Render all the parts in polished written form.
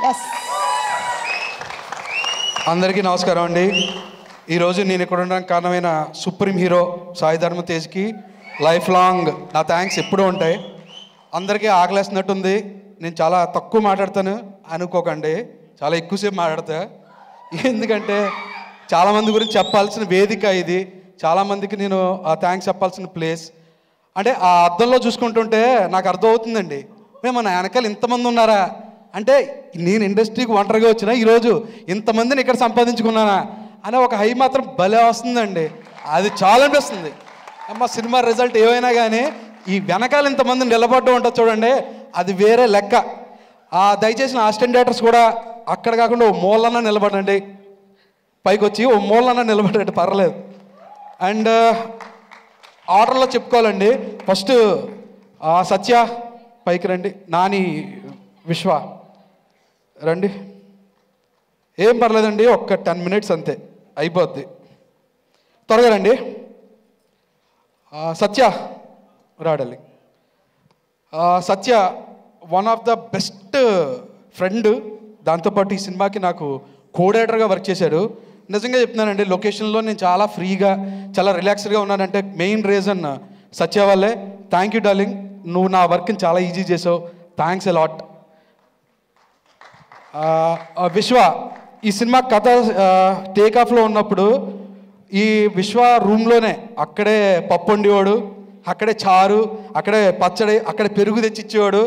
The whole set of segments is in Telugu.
ఎస్. అందరికీ నమస్కారం అండి. ఈరోజు నేను ఇక్కడ ఉండడానికి కారణమైన సుప్రీం హీరో సాయి ధర్మ తేజ్కి లైఫ్ లాంగ్ నా థ్యాంక్స్ ఎప్పుడూ ఉంటాయి. అందరికీ ఆకలేస్తున్నట్టుంది, నేను చాలా తక్కువ మాట్లాడతాను అనుకోకండి, చాలా ఎక్కువసేపు మాట్లాడతా. ఎందుకంటే చాలామంది గురించి చెప్పాల్సిన వేదిక ఇది, చాలామందికి నేను ఆ థ్యాంక్స్ చెప్పాల్సిన ప్లేస్. అంటే ఆ అద్దంలో చూసుకుంటుంటే నాకు అర్థమవుతుందండి, మేము మన వెనకాల ఇంతమంది ఉన్నారా అంటే, నేను ఇండస్ట్రీకి ఒంటరిగా వచ్చినా ఈరోజు ఇంతమందిని ఇక్కడ సంపాదించుకున్నానా అనే ఒక హై మాత్రం భలే వస్తుందండి. అది చాలా అనిపిస్తుంది. అమ్మ సినిమా రిజల్ట్ ఏమైనా కానీ ఈ వెనకాల ఇంతమంది నిలబడ్డం ఉంటుంది చూడండి, అది వేరే లెక్క. దయచేసి నా అసిస్టెంట్ డైరెక్టర్స్ కూడా అక్కడ కాకుండా ఓ మూలన్నా నిలబడండి, పైకి వచ్చి ఓ మూలన్నా నిలబడండి, పర్లేదు. అండ్ ఆర్డర్లో చెప్పుకోవాలండి. ఫస్ట్ సత్య పైకి రండి, నాని, విశ్వ రండి. ఏం పర్లేదండి, ఒక్క 10 minutes అంతే అయిపోద్ది, త్వరగా రండి. సత్య రాడాలి. Satya one of the best friend, దాంతోపాటు ఈ సినిమాకి నాకు కోడైరెక్టర్గా వర్క్ చేశాడు. నిజంగా చెప్తున్నానండి, లొకేషన్లో నేను చాలా ఫ్రీగా చాలా రిలాక్స్డ్గా ఉన్నానంటే మెయిన్ రీజన్ సత్య వల్లే. థ్యాంక్ యూ డార్లింగ్, నువ్వు నా వర్క్ని చాలా ఈజీ చేసావు, థ్యాంక్స్ ఎ లాట్. విశ్వ, ఈ సినిమా కథ టేక్ ఆఫ్లో ఉన్నప్పుడు ఈ విశ్వ రూమ్లోనే అక్కడే పప్పు వండేవాడు, అక్కడే చారు, అక్కడే పచ్చడి, అక్కడే పెరుగు తెచ్చిచ్చేవాడు.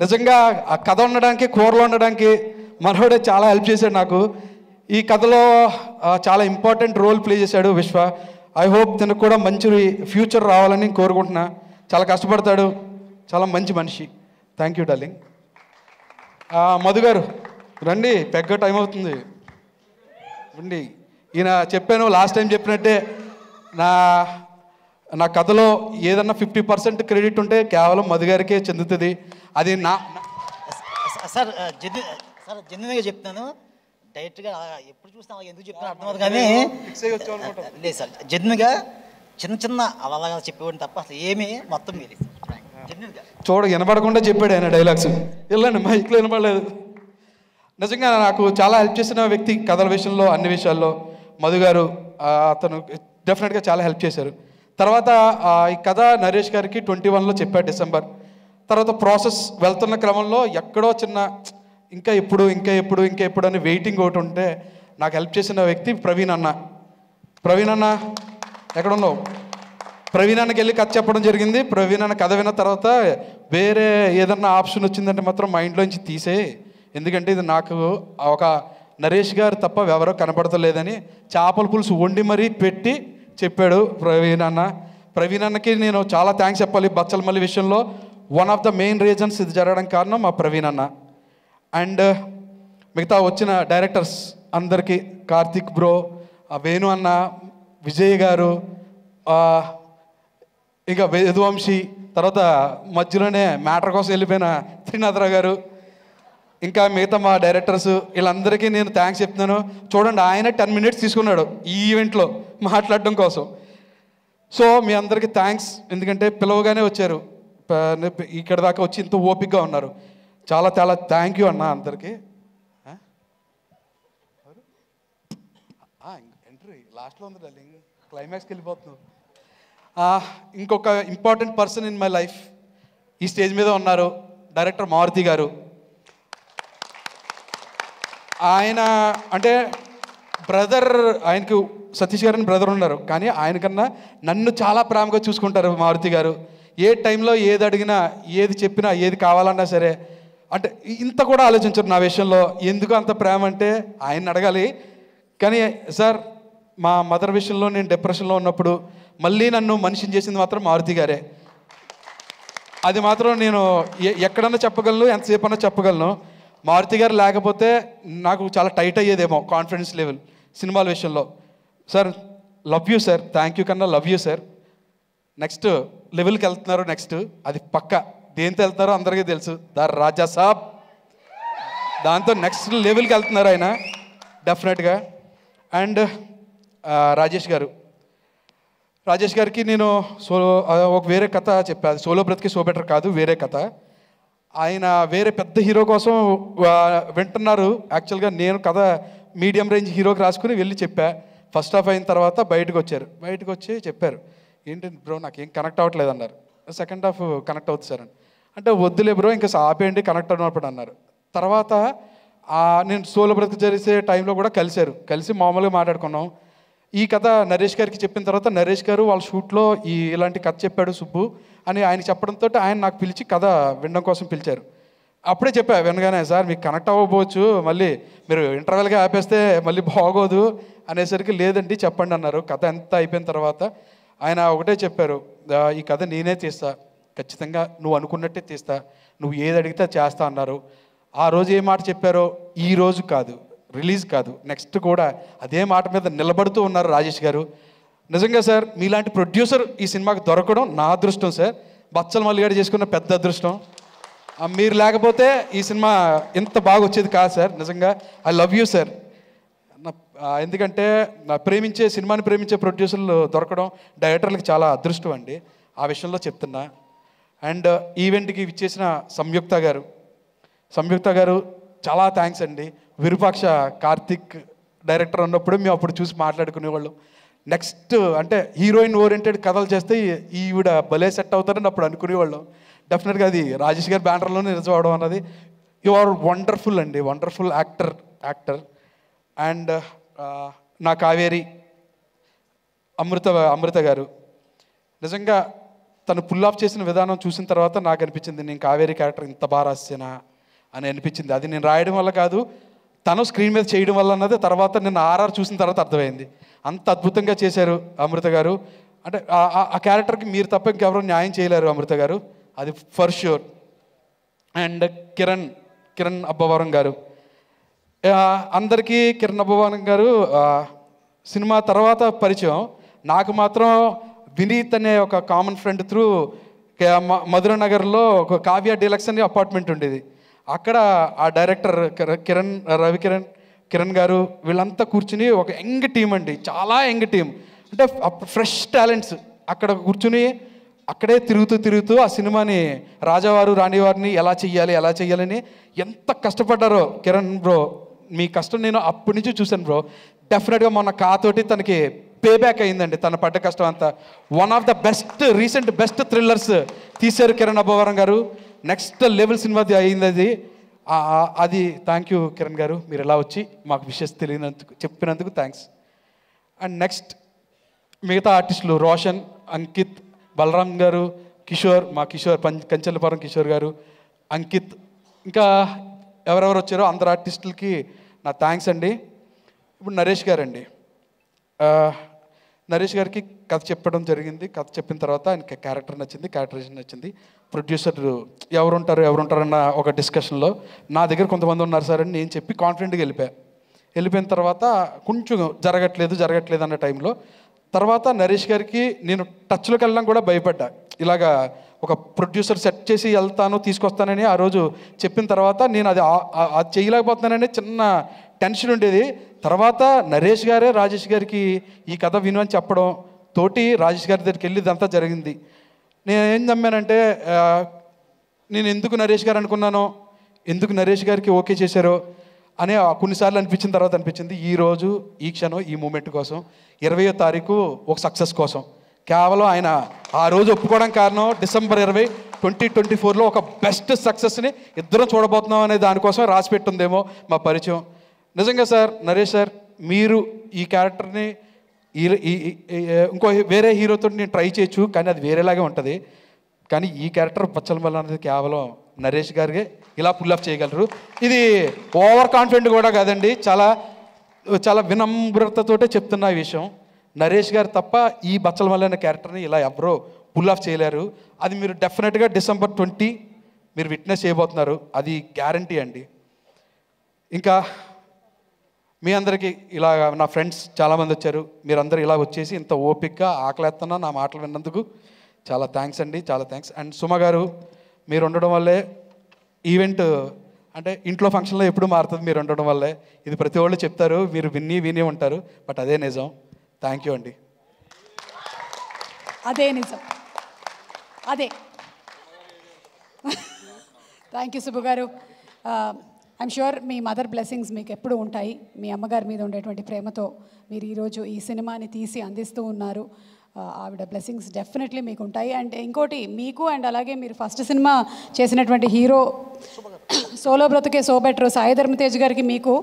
నిజంగా ఆ కథ ఉండడానికి, కూరలో ఉండడానికి మనోడే చాలా హెల్ప్ చేశాడు నాకు. ఈ కథలో చాలా ఇంపార్టెంట్ రోల్ ప్లే చేశాడు విశ్వ. ఐ హోప్ తనకు కూడా మంచి ఫ్యూచర్ రావాలని కోరుకుంటున్నా. చాలా కష్టపడతాడు, చాలా మంచి మనిషి. Thank you darling. మధు గారు రండి, పెగ్గ టైం అవుతుంది రండి. ఈయన చెప్పాను లాస్ట్ టైం చెప్పినట్టే, నా కథలో ఏదన్నా 50% క్రెడిట్ ఉంటే కేవలం మధు గారికే చెందుతుంది. అది సార్ జెన్యున్గా చెప్తాను, డైరెక్ట్గా ఎప్పుడు చూసినా ఎందుకు చెప్తాను అర్థం అవుతుంది కానీ లేదు సార్. జెన్యున్గా చిన్న అలా చెప్పేవాడిని తప్ప అసలు ఏమీ మొత్తం మీరు జెన్యున్గా చూడ వినపడకుండా చెప్పాడు ఆయన డైలాగ్స్. వెళ్ళండి, మైక్లో వినపడలేదు. నిజంగా నాకు చాలా హెల్ప్ చేసిన వ్యక్తి కథల విషయంలో, అన్ని విషయాల్లో మధు గారు. అతను డెఫినెట్గా చాలా హెల్ప్ చేశారు. తర్వాత ఈ కథ నరేష్ గారికి 21లో చెప్పాడు, డిసెంబర్. తర్వాత ప్రాసెస్ వెళ్తున్న క్రమంలో ఎక్కడో చిన్న ఇంకా ఎప్పుడు అని వెయిటింగ్ ఒకటి ఉంటే నాకు హెల్ప్ చేసిన వ్యక్తి ప్రవీణ్ అన్న. ప్రవీణ్ అన్న ఎక్కడున్నావు? ప్రవీణ్ అన్నకి వెళ్ళి కథ చెప్పడం జరిగింది. ప్రవీణ్ అన్న కథ విన్న తర్వాత వేరే ఏదన్నా ఆప్షన్ వచ్చిందంటే మాత్రం మైండ్లోంచి తీసే, ఎందుకంటే ఇది నాకు ఒక నరేష్ గారు తప్ప ఎవరో కనపడతలేదని చేపల పులుసు వండి మరీ పెట్టి చెప్పాడు ప్రవీణ్ అన్న. ప్రవీణ్ అన్నకి నేను చాలా థ్యాంక్స్ చెప్పాలి. బచ్చలమల్లి విషయంలో one of the main reasons ఇది జరగడానికి కారణం మా ప్రవీణ్ అన్న. అండ్ మిగతా వచ్చిన డైరెక్టర్స్ అందరికీ, కార్తిక్ బ్రో, వేణు అన్న, విజయ్ గారు, ఇక యదువంశీ, తర్వాత మధ్యలోనే మ్యాటర్ కోసం వెళ్ళిపోయిన త్రినాథరావు గారు, ఇంకా మిగతా మా డైరెక్టర్స్, వీళ్ళందరికీ నేను థ్యాంక్స్ చెప్తున్నాను. చూడండి, ఆయన 10 minutes తీసుకున్నాడు ఈ ఈవెంట్లో మాట్లాడడం కోసం. సో మీ అందరికీ థ్యాంక్స్, ఎందుకంటే పిలవగానే వచ్చారు, ఇక్కడ దాకా వచ్చి ఇంత ఓపికగా ఉన్నారు. చాలా చాలా థ్యాంక్ యూ అన్న అందరికీ. ఎంట్రీ లాస్ట్లో ఉంది డార్లింగ్, క్లైమాక్స్కి వెళ్ళిపోతున్నాం. ఇంకొక important person in my life ఈ స్టేజ్ మీద ఉన్నారు, డైరెక్టర్ మారుతి గారు. ఆయన అంటే బ్రదర్, ఆయనకు సతీష్ గారు అని బ్రదర్ ఉన్నారు, కానీ ఆయనకన్నా నన్ను చాలా ప్రేమగా చూసుకుంటారు మారుతి గారు. ఏ టైంలో ఏది అడిగినా, ఏది చెప్పినా, ఏది కావాలన్నా సరే, అంటే ఇంత కూడా ఆలోచించరు నా విషయంలో. ఎందుకు అంత ప్రేమ అంటే ఆయన అడగాలి. కానీ సార్, మా మదర్ విషయంలో నేను డిప్రెషన్లో ఉన్నప్పుడు మళ్ళీ నన్ను మనిషిని చేసింది మాత్రం మారుతి గారే. అది మాత్రం నేను ఎక్కడన్నా చెప్పగలను, ఎంతసేపు అన్నా చెప్పగలను. మారుతి గారు లేకపోతే నాకు చాలా టైట్ అయ్యేదేమో కాన్ఫిడెన్స్ లెవెల్ సినిమాల విషయంలో. Sir love you sir, thank you కన్నా లవ్ యూ సార్. నెక్స్ట్ లెవెల్కి వెళ్తున్నారు, నెక్స్ట్ అది పక్క దేంతో వెళ్తున్నారో అందరికీ తెలుసు, ద రాజా సాబ్. దాంతో నెక్స్ట్ లెవెల్కి వెళ్తున్నారు ఆయన డెఫినెట్గా. అండ్ రాజేష్ గారు, రాజేష్ గారికి నేను ఒక వేరే కథ చెప్పాను, సోలో బ్రతికి సో బెటర్ కాదు, వేరే కథ. ఆయన వేరే పెద్ద హీరో కోసం వింటున్నారు. యాక్చువల్గా నేను కథ మీడియం రేంజ్ హీరోకి రాసుకుని వెళ్ళి చెప్పా. ఫస్ట్ హాఫ్ అయిన తర్వాత బయటకు వచ్చారు. బయటకు వచ్చి చెప్పారు, ఏంటి బ్రో నాకేం కనెక్ట్ అవ్వట్లేదు అన్నారు. సెకండ్ హాఫ్ కనెక్ట్ అవుతుంది సార్ అంటే వద్దులే బ్రో ఇంకా ఆపేయండి కనెక్ట్ అన్నప్పుడు అన్నారు. తర్వాత నేను సోలో బ్రతుకు చేసే టైంలో కూడా కలిసి మామూలుగా మాట్లాడుకున్నాం. ఈ కథ నరేష్ గారికి చెప్పిన తర్వాత నరేష్ గారు వాళ్ళ షూట్లో ఇలాంటి కథ చెప్పాడు సుబ్బు అని ఆయన చెప్పడంతో ఆయన నాకు పిలిచి కథ వినడం కోసం పిలిచారు. అప్పుడే చెప్పా వినగానే, సార్ మీకు కనెక్ట్ అవ్వకపోవచ్చు, మళ్ళీ మీరు ఇంటర్వెల్గా ఆపేస్తే మళ్ళీ బాగోదు అనేసరికి లేదండి చెప్పండి అన్నారు. కథ ఎంత అయిపోయిన తర్వాత ఆయన ఒకటే చెప్పారు, ఈ కథ నేనే తీస్తా, ఖచ్చితంగా నువ్వు అనుకున్నట్టే తీస్తా, నువ్వు ఏది అడిగితే చేస్తా అన్నారు. ఆ రోజు ఏ మాట చెప్పారో ఈ రోజు కాదు, రిలీజ్ కాదు, నెక్స్ట్ కూడా అదే మాట మీద నిలబడుతూ ఉన్నారు రాజేష్ గారు. నిజంగా సార్ మీలాంటి ప్రొడ్యూసర్ ఈ సినిమాకి దొరకడం నా అదృష్టం సార్. బచ్చల మల్లిగాడు చేసుకున్న పెద్ద అదృష్టం. మీరు లేకపోతే ఈ సినిమా ఇంత బాగా వచ్చేది కాదు సార్. నిజంగా ఐ లవ్ యూ సార్. ఎందుకంటే సినిమాని ప్రేమించే ప్రొడ్యూసర్లు దొరకడం డైరెక్టర్లకు చాలా అదృష్టం అండి. ఆ విషయంలో చెప్తున్నా. అండ్ ఈవెంట్కి ఇచ్చేసిన సంయుక్త గారు చాలా థ్యాంక్స్ అండి. విరూపాక్ష కార్తిక్ డైరెక్టర్ ఉన్నప్పుడు మేము అప్పుడు చూసి మాట్లాడుకునేవాళ్ళం. నెక్స్ట్ అంటే హీరోయిన్ ఓరియంటెడ్ కథలు చేస్తే ఈవిడ భలే సెట్ అవుతారని అప్పుడు అనుకునేవాళ్ళం. డెఫినెట్గా అది రాజేష్ గారి బ్యానర్లోనే నిజం అవడం అన్నది. యు ఆర్ వండర్ఫుల్ అండి, వండర్ఫుల్ యాక్టర్. అండ్ నా కావేరి అమృత గారు నిజంగా తను పుల్ ఆఫ్ చేసిన విధానం చూసిన తర్వాత నాకు అనిపించింది నేను కావేరి క్యారెక్టర్ ఇంత బాగా రాసేనా అని అనిపించింది. అది నేను రాయడం వల్ల కాదు, తను స్క్రీన్ మీద చేయడం వల్ల అన్నది తర్వాత నేను ఆర్ఆర్ చూసిన తర్వాత అర్థమైంది. అంత అద్భుతంగా చేశారు అమృత గారు. అంటే ఆ క్యారెక్టర్కి మీరు తప్ప ఇంకెవరూ న్యాయం చేయలేరు అమృత గారు, అది for sure. And Kiran Abbavaram గారు, అందరికీ కిరణ్ అబ్బవరం గారు సినిమా తర్వాత పరిచయం. నాకు మాత్రం వినీత్ అనే ఒక కామన్ ఫ్రెండ్ త్రూ మధుర నగర్లో ఒక కావ్య డీలక్స్ అనే అపార్ట్మెంట్ ఉండేది. అక్కడ ఆ డైరెక్టర్ కిరణ్ గారు వీళ్ళంతా కూర్చుని ఒక యంగ్ టీం అండి, చాలా యంగ్ టీం, అంటే ఫ్రెష్ టాలెంట్స్ అక్కడ కూర్చుని అక్కడే తిరుగుతూ ఆ సినిమాని రాజావారు రాణివారిని ఎలా చెయ్యాలని ఎంత కష్టపడ్డారో. కిరణ్ బ్రో మీ కష్టం నేను అప్పటి నుంచి చూశాను బ్రో. డెఫినెట్గా మొన్న కాతోటి తనకి పే బ్యాక్ అయిందండి తన పడ్డ కష్టం అంతా. One of the recent best thrillers తీశారు కిరణ్ అబ్బవరం గారు. నెక్స్ట్ లెవెల్ సినిమా అయింది అది. థ్యాంక్ యూ కిరణ్ గారు, మీరు ఎలా వచ్చి మాకు విషెస్ చెప్పినందుకు థ్యాంక్స్. అండ్ నెక్స్ట్ మిగతా ఆర్టిస్టులు రోషన్, అంకిత్, బలరామ్ గారు, కిషోర్ కంచెలపురం కిషోర్ గారు, అంకిత్, ఇంకా ఎవరెవరు వచ్చారో అందరు ఆర్టిస్టులకి నా థ్యాంక్స్ అండి. ఇప్పుడు నరేష్ గారికి కథ చెప్పడం జరిగింది. కథ చెప్పిన తర్వాత ఆయనకి క్యారెక్టర్ నచ్చింది, క్యారెక్టరైజేషన్ నచ్చింది. ప్రొడ్యూసర్ ఎవరుంటారన్న ఒక డిస్కషన్లో నా దగ్గర కొంతమంది ఉన్నారు సార్ అని నేను చెప్పి కాన్ఫిడెంట్గా వెళ్ళిపోయిన తర్వాత కొంచెం జరగట్లేదు అన్న టైంలో తర్వాత నరేష్ గారికి నేను టచ్లోకి వెళ్ళడం కూడా భయపడ్డా. ఇలాగా ఒక ప్రొడ్యూసర్ సెట్ చేసి తీసుకొస్తానని ఆ రోజు చెప్పిన తర్వాత నేను అది చేయలేకపోతున్నానని చిన్న టెన్షన్ ఉండేది. తర్వాత నరేష్ గారే రాజేష్ గారికి ఈ కథ వినని చెప్పడం తోటి రాజేష్ గారి దగ్గరికి వెళ్ళి ఇదంతా జరిగింది. నేను ఏం నమ్మానంటే నేను ఎందుకు నరేష్ గారు అనుకున్నానో, ఎందుకు నరేష్ గారికి ఓకే చేశారో అని కొన్నిసార్లు అనిపించిన తర్వాత అనిపించింది ఈరోజు ఈ క్షణం ఈ మూమెంట్ కోసం 20వ తారీఖు ఒక సక్సెస్ కోసం కేవలం ఆయన ఆ రోజు ఒప్పుకోవడం కారణం డిసెంబర్ 20, 2024లో ఒక బెస్ట్ సక్సెస్ని ఇద్దరం చూడబోతున్నాం అనే దానికోసం రాసి పెట్టుందేమో మా పరిచయం. నిజంగా సార్ నరేష్ సార్ మీరు ఈ క్యారెక్టర్ని ఇంకో వేరే హీరోతో నేను ట్రై చేయొచ్చు కానీ అది వేరేలాగే ఉంటుంది. కానీ ఈ క్యారెక్టర్ బచ్చల మల్ల అనేది కేవలం నరేష్ గారికి ఇలా పుల్ ఆఫ్ చేయగలరు. ఇది ఓవర్ కాన్ఫిడెంట్ కూడా కాదండి, చాలా చాలా వినమ్రతతోటే చెప్తున్నా ఈ విషయం. నరేష్ గారు తప్ప ఈ బచ్చల మల్ల అనే క్యారెక్టర్ని ఇలా ఎవరో పుల్ ఆఫ్ చేయలేరు. అది మీరు డెఫినెట్గా డిసెంబర్ 20 మీరు విట్నెస్ చేయబోతున్నారు, అది గ్యారంటీ అండి. ఇంకా మీ అందరికీ ఇలా నా ఫ్రెండ్స్ చాలామంది వచ్చారు, మీరందరూ ఇలా వచ్చేసి ఇంత ఓపిక్గా ఆకలేస్తున్నా నా మాటలు విన్నందుకు చాలా థ్యాంక్స్ అండి, చాలా థ్యాంక్స్. అండ్ సుమ గారు మీరు ఉండడం వల్లే ఈవెంట్ అంటే ఇంట్లో ఫంక్షన్లో ఎప్పుడు మారుతుంది మీరు ఉండడం వల్లే. ఇది ప్రతి వాళ్ళు చెప్తారు, మీరు విని ఉంటారు, బట్ అదే నిజం. థ్యాంక్ యూ అండి. అదే నిజం, అదే థ్యాంక్ యూ సుబ్బు గారు. I'm sure me mother blessings మీకు ఎప్పుడు ఉంటాయి. మీ అమ్మగారి మీద ఉండేటువంటి ప్రేమతో మీరు ఈరోజు ఈ సినిమాని తీసి అందిస్తూ ఉన్నారు. ఆవిడ బ్లెస్సింగ్స్ డెఫినెట్లీ మీకు ఉంటాయి. అండ్ ఇంకోటి మీకు అండ్ అలాగే మీరు ఫస్ట్ సినిమా చేసినటువంటి హీరో సోలో బ్రతుకే సో బెటర్ సాయి ధర్మ తేజ్ గారికి మీకు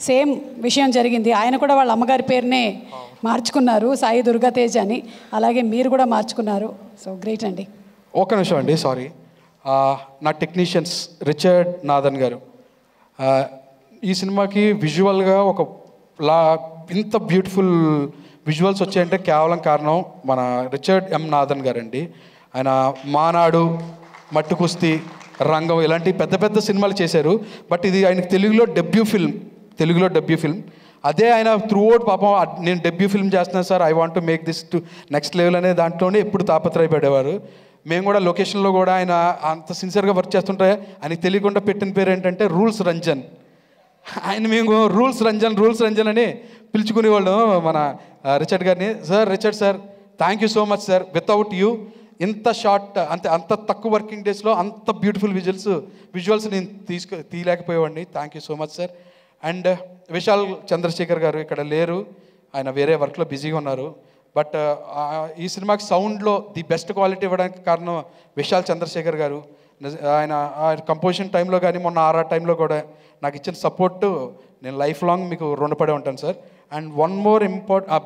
సేమ్ విషయం జరిగింది. ఆయన కూడా వాళ్ళ అమ్మగారి పేరునే మార్చుకున్నారు, సాయి దుర్గా తేజ్ అని. అలాగే మీరు కూడా మార్చుకున్నారు. సో గ్రేట్ అండి. ఒక నిమిషం అండి, సారీ. నా టెక్నీషియన్స్ రిచర్డ్ నాథన్ గారు ఈ సినిమాకి విజువల్గా ఇంత బ్యూటిఫుల్ విజువల్స్ వచ్చాయంటే కేవలం కారణం మన రిచర్డ్ ఎం నాథన్ గారండి. ఆయన మానాడు, మట్టు కుస్తీ, రంగం ఇలాంటి పెద్ద పెద్ద సినిమాలు చేశారు. బట్ ఇది ఆయనకి తెలుగులో డెబ్యూ ఫిల్మ్. అదే ఆయన త్రూ అవుట్ పాపం నేను డెబ్యూ ఫిల్మ్ చేస్తున్నాను sir, I want to make this to next level అనే దాంట్లోనే ఎప్పుడు తాపత్రయపడేవారు. మేము కూడా లొకేషన్లో కూడా ఆయన అంత సిన్సియర్గా వర్క్ చేస్తుంటే ఆయనకి తెలియకుండా పెట్టిన పేరు ఏంటంటే రూల్స్ రంజన్. ఆయన మేము రూల్స్ రంజన్ అని పిలుచుకునేవాళ్ళు మన రిచర్డ్ గారిని. Richard sir thank you so much sir. Without you ఇంత షార్ట్ అంత తక్కువ వర్కింగ్ డేస్లో అంత బ్యూటిఫుల్ విజువల్స్ నేను తీయలేకపోయేవాడిని. Thank you so much sir. And Vishal Chandrasekhar గారు ఇక్కడ లేరు, ఆయన వేరే వర్క్లో బిజీగా ఉన్నారు. బట్ ఈ సినిమాకి సౌండ్లో ది బెస్ట్ క్వాలిటీ ఇవ్వడానికి కారణం విశాల్ చంద్రశేఖర్ గారు. ఆయన కంపోజిషన్ టైంలో కానీ మొన్న ఆర్ఆర్ టైంలో కూడా నాకు ఇచ్చిన సపోర్టు నేను లైఫ్ లాంగ్ మీకు రుణపడి ఉంటాను సార్. అండ్ వన్ మోర్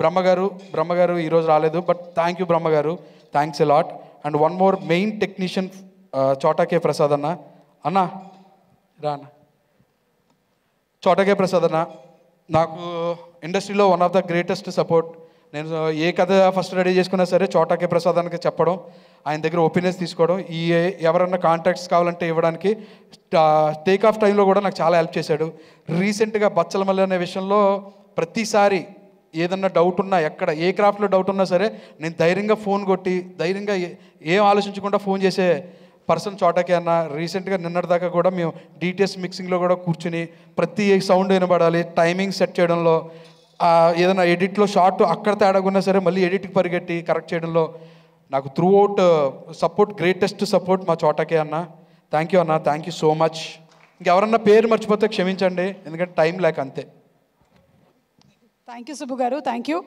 బ్రహ్మగారు ఈరోజు రాలేదు, బట్ థ్యాంక్ యూ బ్రహ్మగారు, thanks a lot. And one more main technician Chota K Prasad అన్న చోటాకే ప్రసాద్ అన్న నాకు ఇండస్ట్రీలో one of the greatest support. నేను ఏ కథ ఫస్ట్ రెడీ చేసుకున్నా సరే చోటాకే ప్రసాదానికి చెప్పడం, ఆయన దగ్గర ఒపీనియన్స్ తీసుకోవడం, ఎవరన్నా కాంటాక్ట్స్ కావాలంటే ఇవ్వడానికి టేక్ ఆఫ్ టైంలో కూడా నాకు చాలా హెల్ప్ చేశాడు. రీసెంట్గా బచ్చలమల్లి అనే విషయంలో ప్రతిసారి ఏదన్నా డౌట్ ఉన్నా, ఎక్కడ ఏ క్రాఫ్ట్లో డౌట్ ఉన్నా సరే నేను ధైర్యంగా ఫోన్ కొట్టి ధైర్యంగా ఏం ఆలోచించకుండా ఫోన్ చేసే పర్సన్ చోటాకే అన్న. రీసెంట్గా నిన్నటిదాకా కూడా మేము డిటిఎస్ మిక్సింగ్లో కూడా కూర్చుని ప్రతి సౌండ్ వినబడాలి, టైమింగ్ సెట్ చేయడంలో, ఏదైనా ఎడిట్లో షార్ట్ అక్కడ తేడాగున్నా సరే మళ్ళీ ఎడిట్కి పరిగెట్టి కరెక్ట్ చేయడంలో నాకు త్రూ అవుట్ గ్రేటెస్ట్ సపోర్ట్ మా చోటాకే అన్న. థ్యాంక్ యూ అన్న, థ్యాంక్ యూ సో మచ్. ఇంకెవరన్నా పేరు మర్చిపోతే క్షమించండి, ఎందుకంటే టైం లేక అంతే. థ్యాంక్ యూ సుబ్బు గారు, థ్యాంక్ యూ.